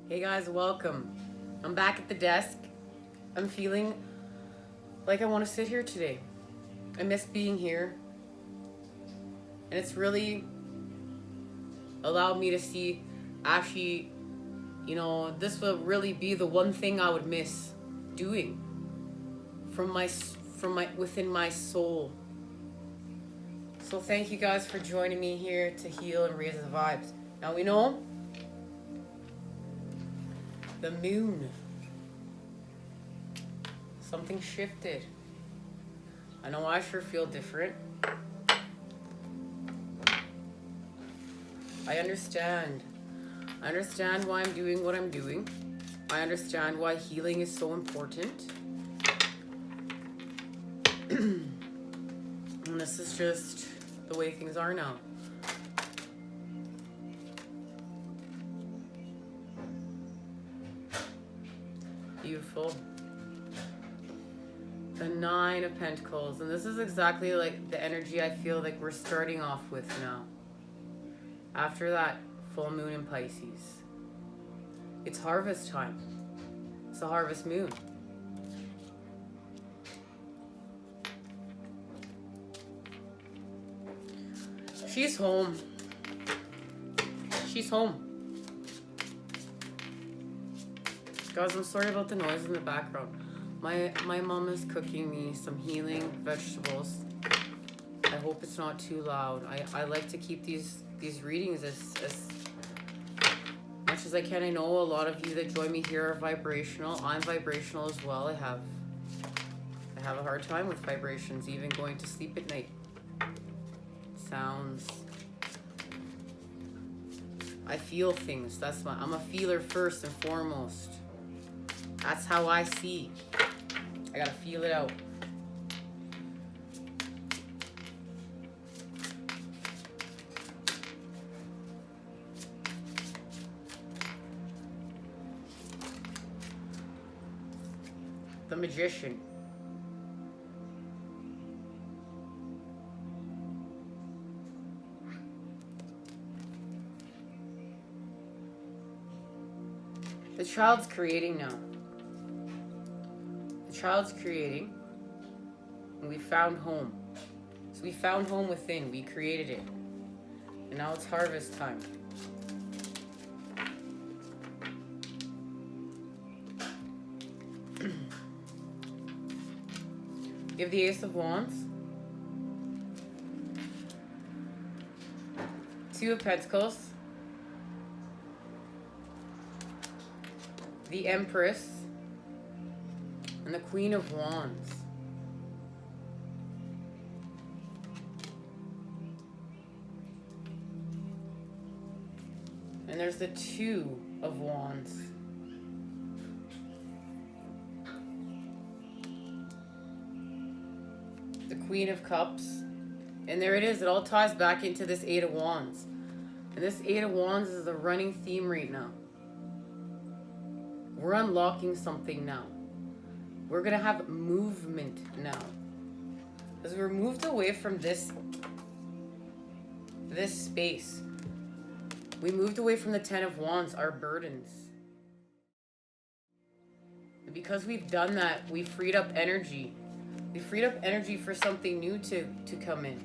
Hey guys, welcome. I'm back at the desk. I'm feeling like I want to sit here today. I miss being here. And it's really allowed me to see, actually, this will really be the one thing I would miss doing from my within my soul. So thank you guys for joining me here to heal and raise the vibes. Now we know the moon. Something shifted. I know I sure feel different. I understand. I understand why I'm doing what I'm doing. I understand why healing is so important. And this is just the way things are now. Beautiful. The 9 of Pentacles. And this is exactly like the energy I feel like we're starting off with now. After that full moon in Pisces. It's harvest time. It's the harvest moon. She's home. She's home. Guys, I'm sorry about the noise in the background. My mom is cooking me some healing vegetables. I hope it's not too loud. I like to keep these readings as much as I can. I know a lot of you that join me here are vibrational. I'm vibrational as well. I have a hard time with vibrations, even going to sleep at night. Sounds. I feel things. I'm a feeler first and foremost. That's how I see. I gotta feel it out. The Magician. The child's creating now. The child's creating. And we found home. So we found home within. We created it. And now it's harvest time. You have the Ace of Wands. 2 of Pentacles. The Empress. And the Queen of Wands. And there's the 2 of Wands. The Queen of Cups. And there it is. It all ties back into this 8 of Wands. And this 8 of Wands is the running theme right now. We're unlocking something now. We're going to have movement now. As we're moved away from this space. We moved away from the 10 of Wands, our burdens. And because we've done that, we freed up energy. We freed up energy for something new to come in.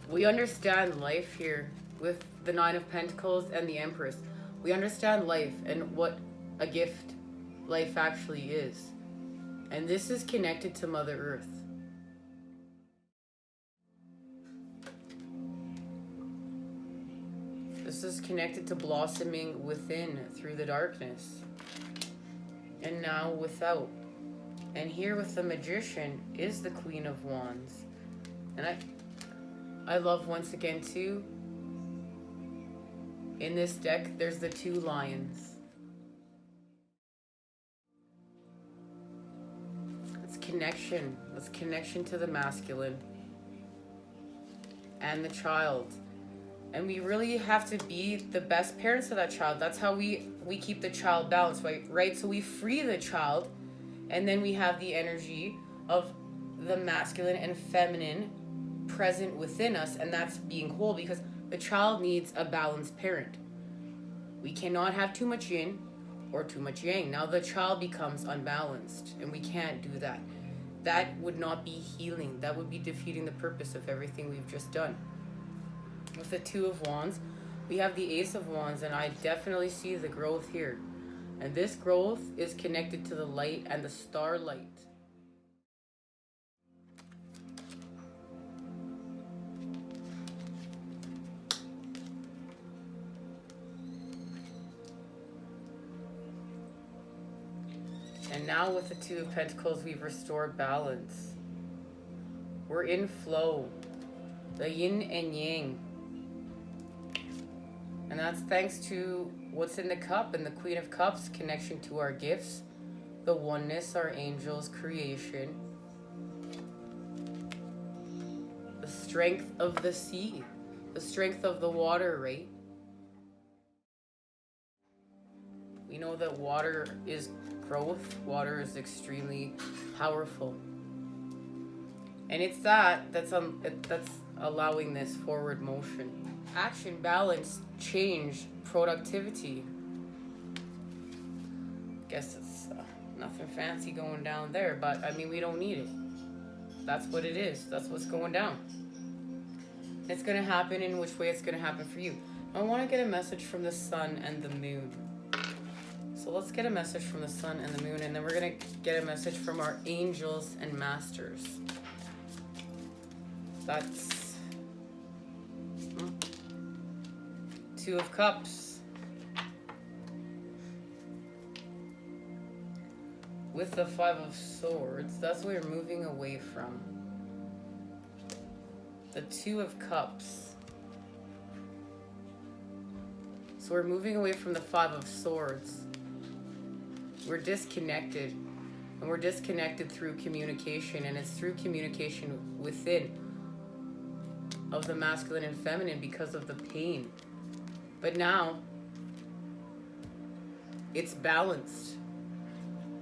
We understand life here with the 9 of Pentacles and the Empress. We understand life and what a gift life actually is. And this is connected to Mother Earth. This is connected to blossoming within through the darkness. And now without. And here with the Magician is the Queen of Wands. And I love once again too In this deck, there's the 2 lions. It's connection. It's connection to the masculine and the child. And we really have to be the best parents of that child. That's how we keep the child balanced, right? So we free the child, and then we have the energy of the masculine and feminine present within us, and that's being whole, because the child needs a balanced parent. We cannot have too much yin or too much yang. Now the child becomes unbalanced, and we can't do that. That would not be healing. That would be defeating the purpose of everything we've just done. With the 2 of Wands, we have the Ace of Wands, and I definitely see the growth here. And this growth is connected to the light and the starlight. And now with the 2 of Pentacles, we've restored balance. We're in flow. The yin and yang. And that's thanks to what's in the cup and the Queen of Cups, connection to our gifts, the oneness, our angels, creation, the strength of the sea, the strength of the water, right? We know that water is growth. Water is extremely powerful. And it's that's allowing this forward motion. Action, balance, change, productivity. Guess it's nothing fancy going down there, but I mean, we don't need it. That's what it is. That's what's going down. It's going to happen in which way it's going to happen for you. I want to get a message from the sun and the moon. So let's get a message from the sun and the moon, and then we're going to get a message from our angels and masters. That's 2 of Cups. With the 5 of Swords, that's what we're moving away from. The 2 of Cups. So we're moving away from the 5 of Swords. We're disconnected. And we're disconnected through communication. And it's through communication within of the masculine and feminine because of the pain. But now, it's balanced.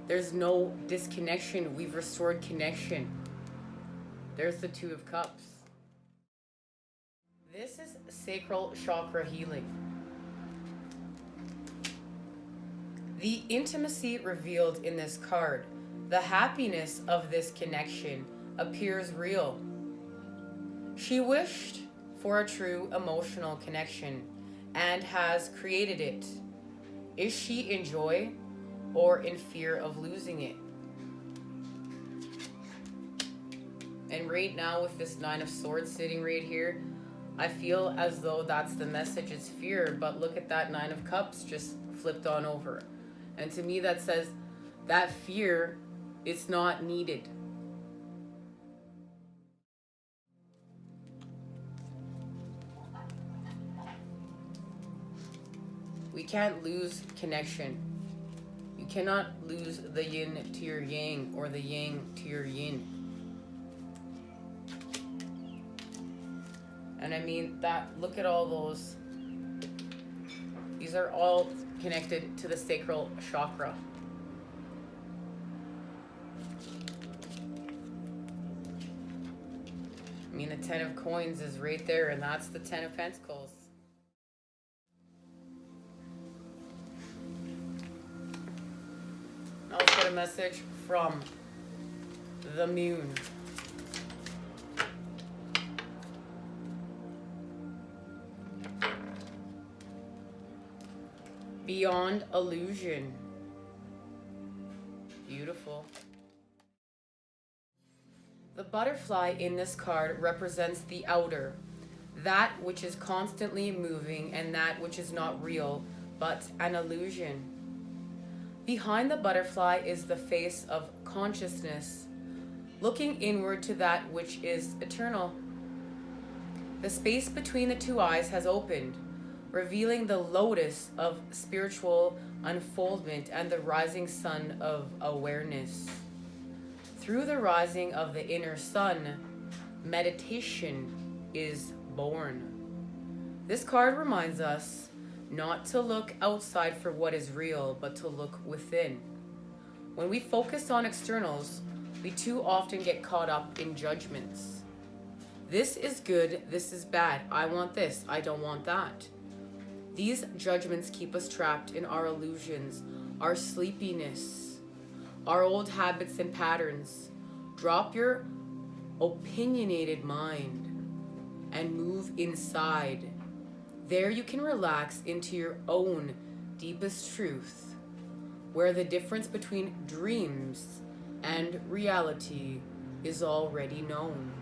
There's no disconnection. We've restored connection. There's the 2 of Cups. This is sacral chakra healing. The intimacy revealed in this card, the happiness of this connection appears real. She wished for a true emotional connection and has created it. Is she in joy or in fear of losing it? And right now with this 9 of Swords sitting right here, I feel as though that's the message. It's fear, but look at that 9 of Cups just flipped on over. And to me that says that fear is not needed. We can't lose connection. You cannot lose the yin to your yang or the yang to your yin. And I mean that, look at all those. These are all connected to the sacral chakra. I mean, the 10 of Coins is right there, and that's the 10 of Pentacles. Now let's get a message from the moon. Beyond illusion. Beautiful. The butterfly in this card represents the outer, that which is constantly moving and that which is not real, but an illusion. Behind the butterfly is the face of consciousness, looking inward to that which is eternal. The space between the two eyes has opened, revealing the lotus of spiritual unfoldment and the rising sun of awareness. Through the rising of the inner sun, meditation is born. This card reminds us not to look outside for what is real, but to look within. When we focus on externals, we too often get caught up in judgments. This is good, this is bad, I want this, I don't want that. These judgments keep us trapped in our illusions, our sleepiness, our old habits and patterns. Drop your opinionated mind and move inside. There you can relax into your own deepest truth, where the difference between dreams and reality is already known.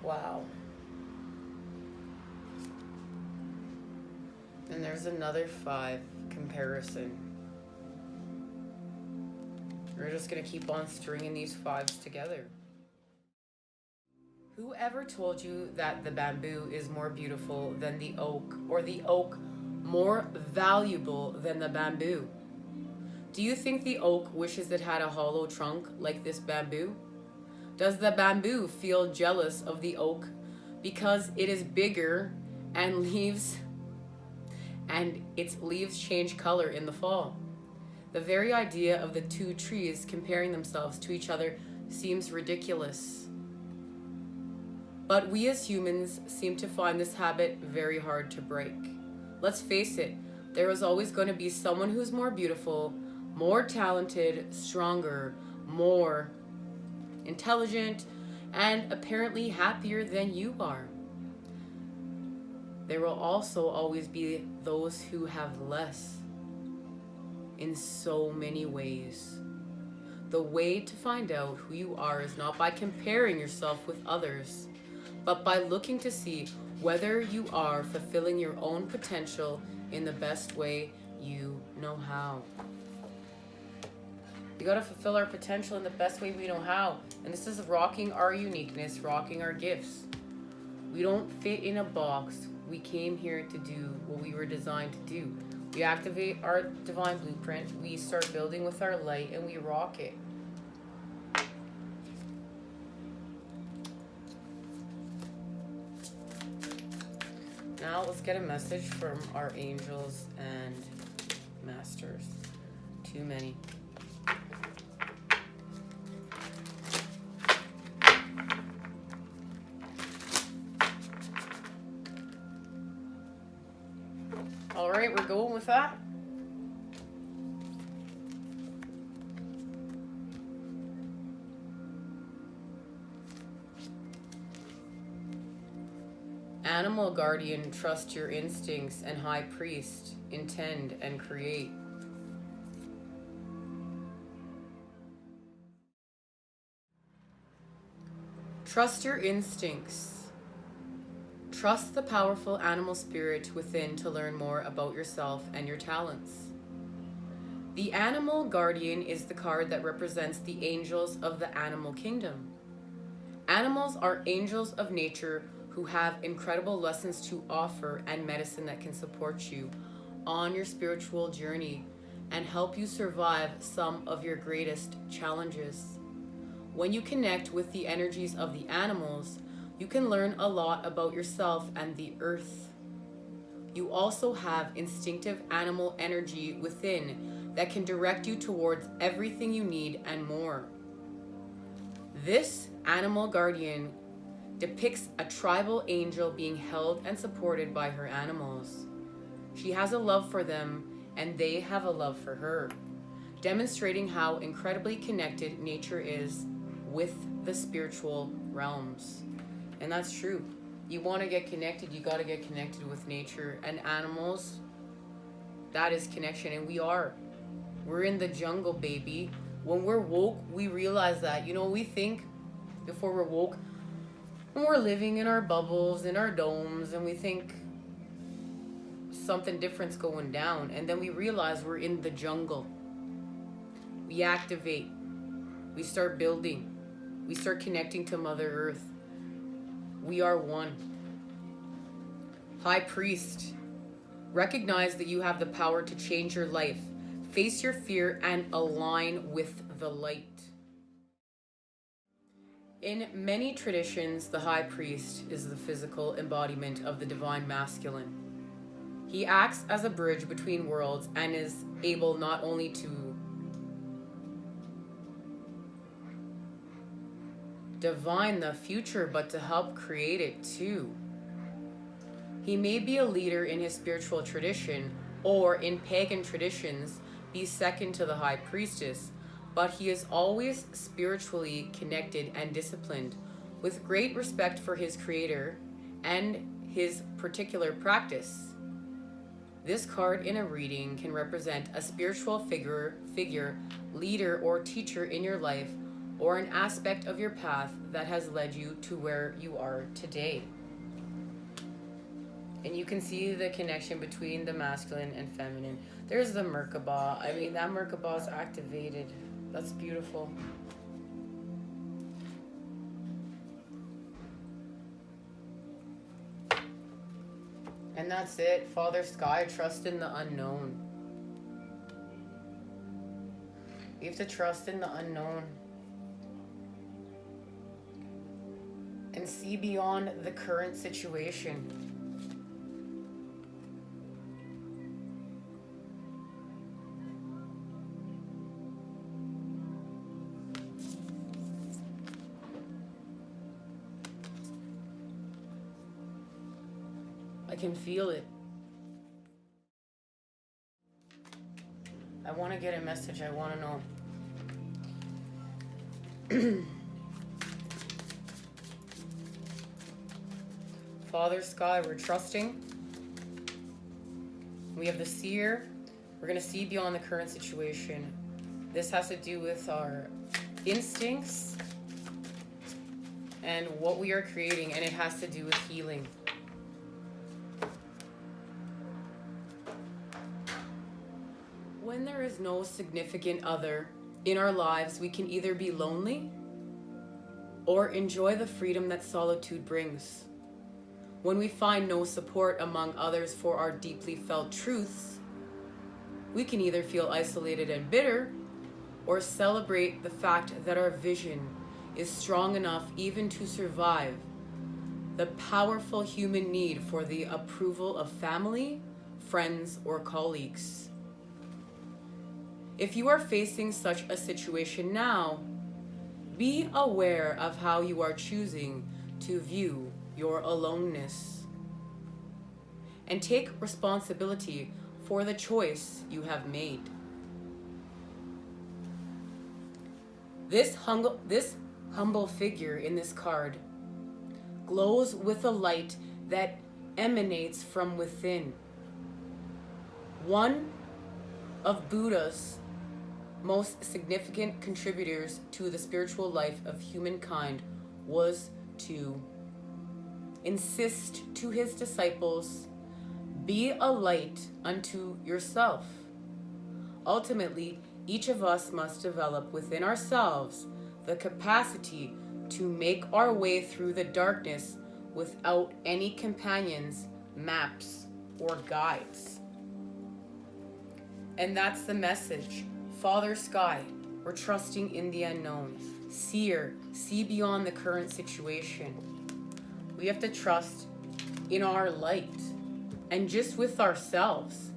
Wow. And there's another 5 comparison. We're just going to keep on stringing these 5s together. Whoever told you that the bamboo is more beautiful than the oak, or the oak more valuable than the bamboo? Do you think the oak wishes it had a hollow trunk like this bamboo? Does the bamboo feel jealous of the oak because it is bigger and its leaves change color in the fall? The very idea of the 2 trees comparing themselves to each other seems ridiculous. But we as humans seem to find this habit very hard to break. Let's face it, there is always going to be someone who's more beautiful, more talented, stronger, more intelligent, and apparently happier than you are. There will also always be those who have less in so many ways. The way to find out who you are is not by comparing yourself with others, but by looking to see whether you are fulfilling your own potential in the best way you know how. We gotta fulfill our potential in the best way we know how. And this is rocking our uniqueness, rocking our gifts. We don't fit in a box. We came here to do what we were designed to do. We activate our divine blueprint, we start building with our light, and we rock it. Now let's get a message from our angels and masters. Too many. All right, we're going with that. Animal guardian, trust your instincts, and high priest, intend and create. Trust your instincts. Trust the powerful animal spirit within to learn more about yourself and your talents. The Animal Guardian is the card that represents the angels of the animal kingdom. Animals are angels of nature who have incredible lessons to offer and medicine that can support you on your spiritual journey and help you survive some of your greatest challenges. When you connect with the energies of the animals, you can learn a lot about yourself and the earth. You also have instinctive animal energy within that can direct you towards everything you need and more. This animal guardian depicts a tribal angel being held and supported by her animals. She has a love for them and they have a love for her, demonstrating how incredibly connected nature is with the spiritual realms. And that's true. You want to get connected, you got to get connected with nature and animals. That is connection, and we're in the jungle, baby. When we're woke, we realize that. We think before we're woke, when we're living in our bubbles, in our domes, and we think something different's going down, and then we realize we're in the jungle. We activate. We start building. We start connecting to Mother Earth. We are one. High Priest, recognize that you have the power to change your life. Face your fear and align with the light. In many traditions, the High Priest is the physical embodiment of the divine masculine. He acts as a bridge between worlds and is able not only to divine the future, but to help create it too. He may be a leader in his spiritual tradition, or in pagan traditions, be second to the High Priestess, but he is always spiritually connected and disciplined, with great respect for his creator and his particular practice. This card in a reading can represent a spiritual figure, leader, or teacher in your life, or an aspect of your path that has led you to where you are today. And you can see the connection between the masculine and feminine. There's the Merkaba. I mean, that Merkaba is activated. That's beautiful. And that's it. Father Sky, trust in the unknown. You have to trust in the unknown. And see beyond the current situation. I can feel it. I want to get a message. I want to know. Father Sky, we're trusting. We have the seer. We're going to see beyond the current situation. This has to do with our instincts and what we are creating, and it has to do with healing. When there is no significant other in our lives, we can either be lonely or enjoy the freedom that solitude brings. When we find no support among others for our deeply felt truths, we can either feel isolated and bitter or celebrate the fact that our vision is strong enough even to survive the powerful human need for the approval of family, friends, or colleagues. If you are facing such a situation now, be aware of how you are choosing to view your aloneness, and take responsibility for the choice you have made. This humble figure in this card glows with a light that emanates from within. One of Buddha's most significant contributors to the spiritual life of humankind was to insist to his disciples, be a light unto yourself. Ultimately, each of us must develop within ourselves the capacity to make our way through the darkness without any companions, maps, or guides. And that's the message. Father Sky, we're trusting in the unknown. Seer, see beyond the current situation. We have to trust in our light and just with ourselves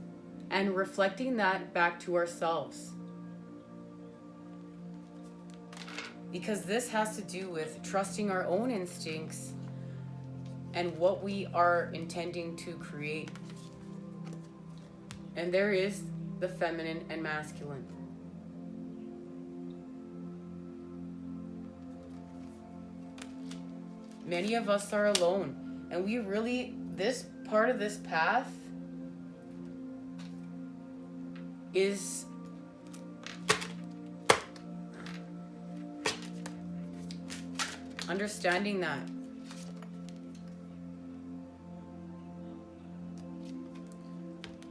and reflecting that back to ourselves. Because this has to do with trusting our own instincts and what we are intending to create. And there is the feminine and masculine. Many of us are alone, and we really, this part of this path is understanding that.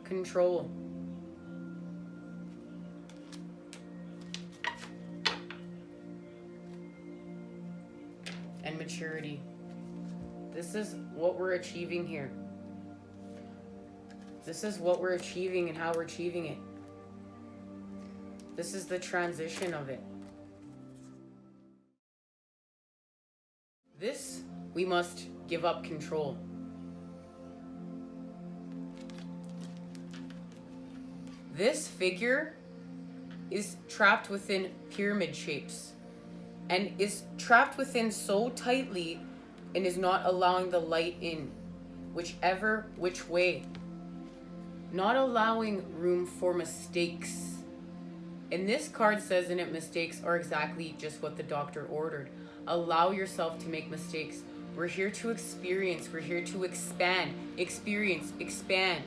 Control. and maturity. This is what we're achieving here. This is what we're achieving and how we're achieving it. This is the transition of it. This, we must give up control. This figure is trapped within pyramid shapes and is trapped within so tightly and is not allowing the light in, which way. Not allowing room for mistakes. And this card says in it, mistakes are exactly just what the doctor ordered. Allow yourself to make mistakes. We're here to experience. We're here to expand, experience, expand.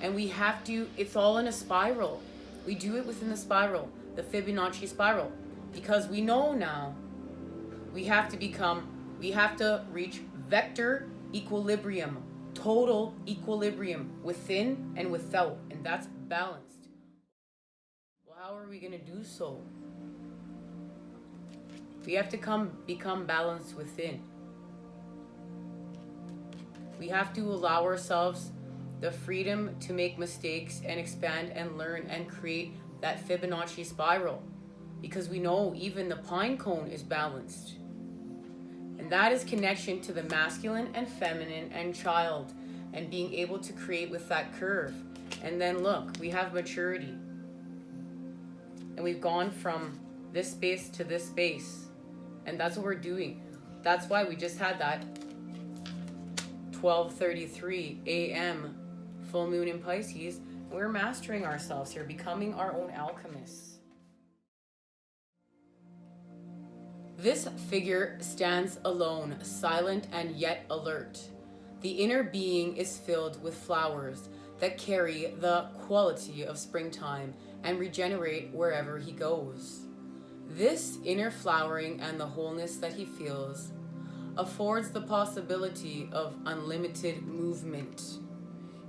And we have to, it's all in a spiral. We do it within the spiral, the Fibonacci spiral. Because we know now we have to reach vector equilibrium, total equilibrium within and without. And that's balanced. Well, how are we going to do so? We have to become balanced within. We have to allow ourselves the freedom to make mistakes and expand and learn and create that Fibonacci spiral. Because we know even the pine cone is balanced. And that is connection to the masculine and feminine and child and being able to create with that curve. And then look, we have maturity. And we've gone from this space to this space. And that's what we're doing. That's why we just had that 12:33 a.m. full moon in Pisces. We're mastering ourselves here, becoming our own alchemists. This figure stands alone, silent and yet alert. The inner being is filled with flowers that carry the quality of springtime and regenerate wherever he goes. This inner flowering and the wholeness that he feels affords the possibility of unlimited movement.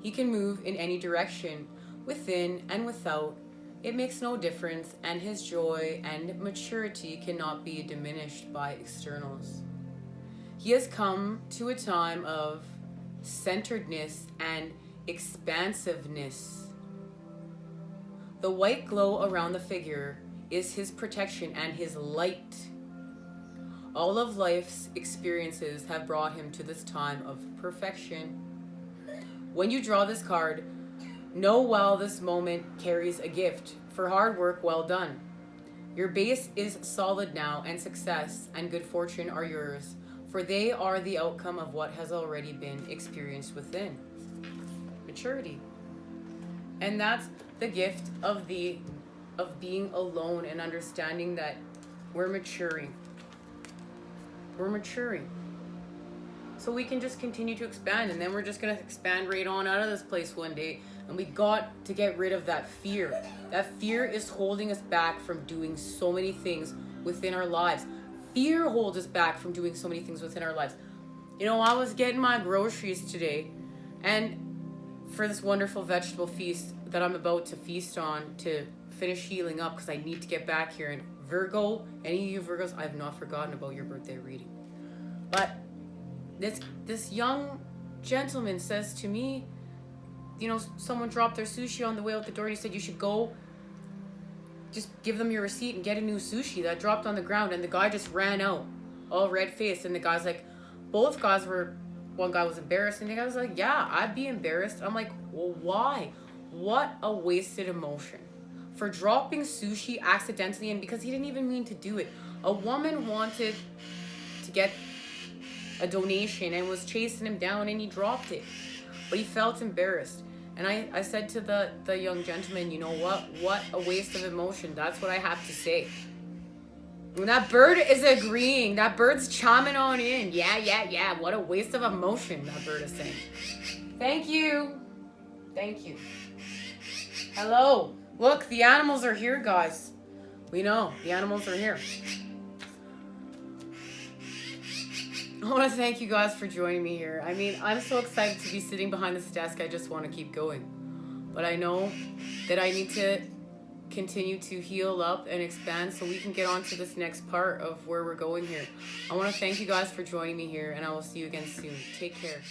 He can move in any direction, within and without. It makes no difference, and his joy and maturity cannot be diminished by externals. He has come to a time of centeredness and expansiveness. The white glow around the figure is his protection and his light. All of life's experiences have brought him to this time of perfection. When you draw this card, know well this moment carries a gift for hard work well done. Your base is solid now, and success and good fortune are yours, for they are the outcome of what has already been experienced within. Maturity. And that's the gift of being alone and understanding that we're maturing. We're maturing. So we can just continue to expand, and then we're just going to expand right on out of this place one day. And we got to get rid of that fear. That fear is holding us back from doing so many things within our lives. Fear holds us back from doing so many things within our lives. You know, I was getting my groceries today, and for this wonderful vegetable feast that I'm about to feast on to finish healing up, because I need to get back here. And Virgo, any of you Virgos, I have not forgotten about your birthday reading. But this young gentleman says to me, you know, someone dropped their sushi on the way out the door, and he said, you should go just give them your receipt and get a new sushi. That dropped on the ground, and the guy just ran out, all red-faced. And the guy's like, both guys were, one guy was embarrassed, and the guy was like, yeah, I'd be embarrassed. I'm like, well, why? What a wasted emotion. For dropping sushi accidentally, and because he didn't even mean to do it. A woman wanted to get a donation and was chasing him down, and he dropped it. But he felt embarrassed. And I said to the young gentleman, you know what a waste of emotion. That's what I have to say. And that bird is agreeing. That bird's chiming on in. Yeah. What a waste of emotion, that bird is saying. Thank you. Hello. Look, the animals are here, guys. We know, the animals are here. I want to thank you guys for joining me here. I mean, I'm so excited to be sitting behind this desk. I just want to keep going. But I know that I need to continue to heal up and expand so we can get on to this next part of where we're going here. I want to thank you guys for joining me here, and I will see you again soon. Take care.